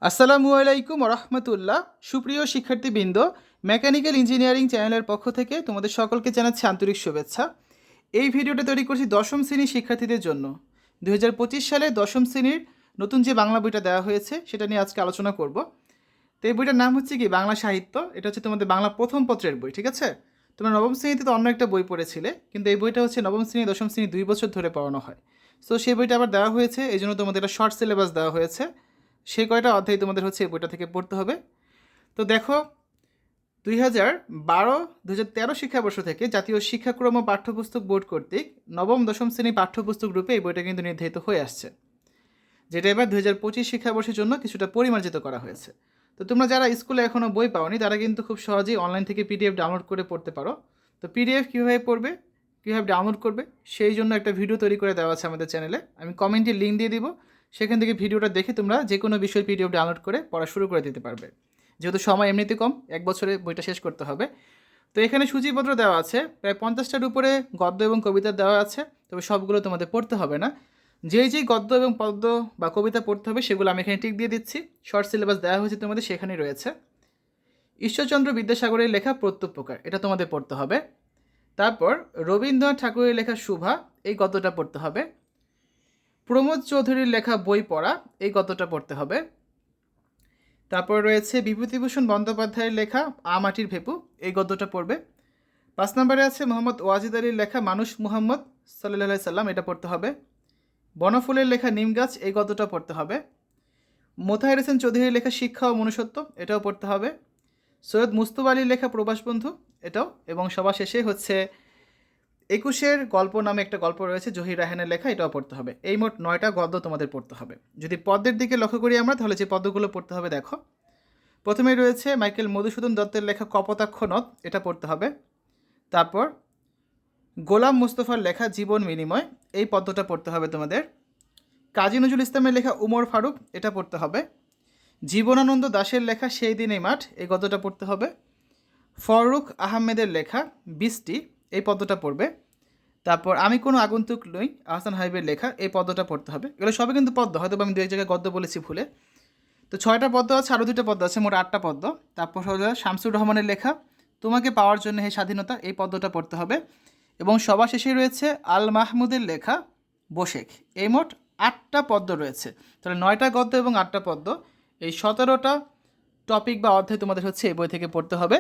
আসসালামু আলাইকুম রহমতুল্লাহ। সুপ্রিয় শিক্ষার্থীবৃন্দ, মেকানিক্যাল ইঞ্জিনিয়ারিং চ্যানেলের পক্ষ থেকে তোমাদের সকলকে জানাচ্ছি আন্তরিক শুভেচ্ছা। এই ভিডিওটা তৈরি করছি দশম শ্রেণীর শিক্ষার্থীদের জন্য। 2025 সালে দশম শ্রেণীর নতুন যে বাংলা বইটা দেওয়া হয়েছে সেটা নিয়ে আজকে আলোচনা করব। তো এই বইটার নাম হচ্ছে কি বাংলা সাহিত্য। এটা হচ্ছে তোমাদের বাংলা প্রথম পত্রের বই, ঠিক আছে? তোমরা নবম শ্রেণীতে তো অন্য একটা বই পড়েছিলে, কিন্তু এই বইটা হচ্ছে নবম শ্রেণী দশম শ্রেণী 2 বছর ধরে পড়ানো হয়। সো সেই বইটা আবার দেওয়া হয়েছে, এই জন্য তোমাদের একটা শর্ট সিলেবাস দেওয়া হয়েছে। সেই কয়টা অধ্যায় তোমাদের হচ্ছে এই বইটা থেকে পড়তে হবে। তো দেখো, 2012-2013 শিক্ষাবর্ষ থেকে জাতীয় শিক্ষাক্রম ও পাঠ্যপুস্তক বোর্ড কর্তৃক নবম দশম শ্রেণী পাঠ্যপুস্তক রূপে এই বইটা কিন্তু নির্ধারিত হয়ে আসছে, যেটা এবার 2025 শিক্ষাবর্ষের জন্য কিছুটা পরিমার্জিত করা হয়েছে। তো তোমরা যারা স্কুলে এখনও বই পাওনি তারা কিন্তু খুব সহজেই অনলাইন থেকে পিডিএফ ডাউনলোড করে পড়তে পারো। তো পিডিএফ কীভাবে পড়বে, কীভাবে ডাউনলোড করবে, সেই জন্য একটা ভিডিও তৈরি করে দেওয়া আছে আমাদের চ্যানেলে। আমি কমেন্টে লিঙ্ক দিয়ে দিব, সেখান থেকে ভিডিওটা দেখে তোমরা যে কোনো বিষয় পিডিএফ ডাউনলোড করে পড়া শুরু করে দিতে পারবে। যেহেতু সময় এমনিতে কম, 1 বছরে বইটা শেষ করতে হবে। তো এখানে সূচিপত্র দেওয়া আছে, প্রায় 50টার উপরে গদ্য এবং কবিতা দেওয়া আছে, তবে সবগুলো তোমাদের পড়তে হবে না। যেই গদ্য এবং পদ্য বা কবিতা পড়তে হবে সেগুলো আমি এখানে টিক দিয়ে দিচ্ছি। শর্ট সিলেবাস দেওয়া হয়েছে তোমাদের, সেখানেই রয়েছে। ঈশ্বরচন্দ্র বিদ্যাসাগরের লেখা প্রত্যুপকার, এটা তোমাদের পড়তে হবে। তারপর রবীন্দ্রনাথ ঠাকুরের লেখা শুভা, এই গদ্যটা পড়তে হবে। প্রমোদ চৌধুরীর লেখা বই পড়া, এই গদ্যটা পড়তে হবে। তারপর রয়েছে বিভূতিভূষণ বন্দ্যোপাধ্যায়ের লেখা মাটির ভেপু, এই গদ্যটা পড়বে। 5 নম্বরে আছে মোহাম্মদ ওয়াজিদ আলীর লেখা মানুষ মুহাম্মদ সাল্লাল্লাহু সাল্লাম, এটা পড়তে হবে। বনফুলের লেখা নিম গাছ, এই গদ্যটা পড়তে হবে। মোতাহের হোসেন চৌধুরীর লেখা শিক্ষা ও মনুষ্যত্ব, এটাও পড়তে হবে। সৈয়দ মুস্তফা আলীর লেখা প্রবাস বন্ধু, এটাও। এবং সবার শেষে হচ্ছে 21-এর গল্প নামে একটা গল্প রয়েছে জহির রায়হানের লেখা, এটাও পড়তে হবে। এই মোট 9টা গদ্য তোমাদের পড়তে হবে। যদি পদ্মের দিকে লক্ষ্য করি আমরা, তাহলে যে পদ্মগুলো পড়তে হবে দেখো, প্রথমেই রয়েছে মাইকেল মধুসূদন দত্তের লেখা কপোতাক্ষ নদ, এটা পড়তে হবে। তারপর গোলাম মুস্তফার লেখা জীবন বিনিময়, এই পদ্যটা পড়তে হবে তোমাদের। কাজী নজরুল ইসলামের লেখা উমর ফারুক, এটা পড়তে হবে। জীবনানন্দ দাশের লেখা সেই দিন এই মাঠ, এই গদ্যটা পড়তে হবে। ফররুখ আহমেদের লেখা বৃষ্টি, এই পদ্যটা পড়বে। তারপর আমি কোনো আগন্তুক নই, আহসান হাবিবের লেখা, এই পদ্যটা পড়তে হবে। এগুলো সবই কিন্তু পদ্য, হয়তো আমি 2 এক জায়গায় গদ্য বলেছি ভুলে। তো 6টা পদ্য আছে, আরও 2টা পদ্য আছে, মোট 8টা পদ্য। তারপর হলো শামসুর রহমানের লেখা তোমাকে পাওয়ার জন্য হে স্বাধীনতা, এই পদ্যটা পড়তে হবে। এবং সবার শেষে রয়েছে আল মাহমুদের লেখা বোশেখ। এই মোট 8টা পদ্য রয়েছে। তাহলে 9টা গদ্য এবং 8টা পদ্য, এই 17টা টপিক বা অধ্যায় তোমাদের হচ্ছে এই বই থেকে পড়তে হবে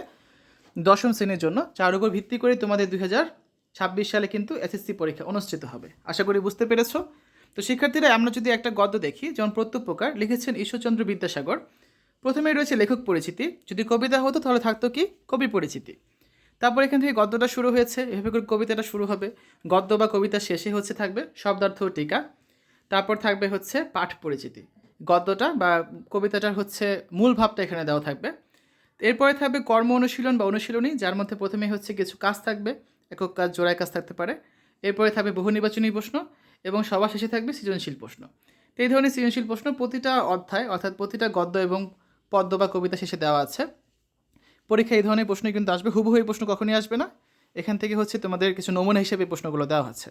দশম শ্রেণীর জন্য, যার উপর ভিত্তি করে তোমাদের 2026 সালে কিন্তু এসএসসি পরীক্ষা অনুষ্ঠিত হবে। আশা করি বুঝতে পেরেছো। তো শিক্ষার্থীরা, আমরা যদি একটা গদ্য দেখি, যেমন প্রত্যুপকার লিখেছেন ঈশ্বরচন্দ্র বিদ্যাসাগর, প্রথমেই রয়েছে লেখক পরিচিতি। যদি কবিতা হতো তাহলে থাকতো কি কবি পরিচিতি। তারপর এখান থেকে গদ্যটা শুরু হয়েছে, এভাবে করে কবিতাটা শুরু হবে। গদ্য বা কবিতা শেষে হচ্ছে থাকবে শব্দার্থ টিকা। তারপর থাকবে হচ্ছে পাঠ পরিচিতি। গদ্যটা বা কবিতাটার হচ্ছে মূল ভাবটা এখানে দেওয়া থাকবে। এরপরে থাকবে কর্ম অনুশীলন বা অনুশীলনী, যার মধ্যে প্রথমে হচ্ছে কিছু কাজ থাকবে, একক কাজ, জোড়ায় কাজ থাকতে পারে। এরপরে থাকবে বহু নির্বাচনী প্রশ্ন এবং সবার শেষে থাকবে সৃজনশীল প্রশ্ন। তো এই ধরনের সৃজনশীল প্রশ্ন প্রতিটা অধ্যায়, অর্থাৎ প্রতিটা গদ্য এবং পদ্য বা কবিতা শেষে দেওয়া আছে। পরীক্ষা এই ধরনের প্রশ্নই কিন্তু আসবে, হুবহু এই প্রশ্ন কখনই আসবে না। এখান থেকে হচ্ছে তোমাদের কিছু নমুনা হিসেবে প্রশ্নগুলো দেওয়া আছে।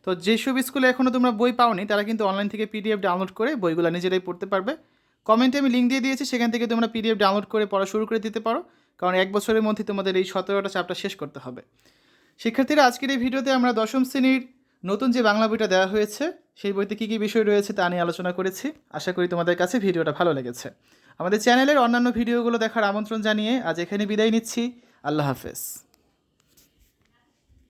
তো যেসব স্কুলে এখনও তোমরা বই পাওনি তারা কিন্তু অনলাইন থেকে পিডিএফ ডাউনলোড করে বইগুলো নিজেরাই পড়তে পারবে। কমেন্টে আমি লিঙ্ক দিয়ে দিয়েছি, সেখান থেকে তোমরা পিডিএফ ডাউনলোড করে পড়া শুরু করে দিতে পারো, কারণ 1 বছরের মধ্যে তোমাদের এই 17টা চ্যাপ্টার শেষ করতে হবে। শিক্ষার্থীরা, আজকের এই ভিডিওতে আমরা দশম শ্রেণীর নতুন যে বাংলা বইটা দেওয়া হয়েছে সেই বইতে কী কী বিষয় রয়েছে তা নিয়ে আলোচনা করেছি। আশা করি তোমাদের কাছে ভিডিওটা ভালো লেগেছে। আমাদের চ্যানেলের অন্যান্য ভিডিওগুলো দেখার আমন্ত্রণ জানিয়ে আজ এখানে বিদায় নিচ্ছি। আল্লাহ হাফেজ।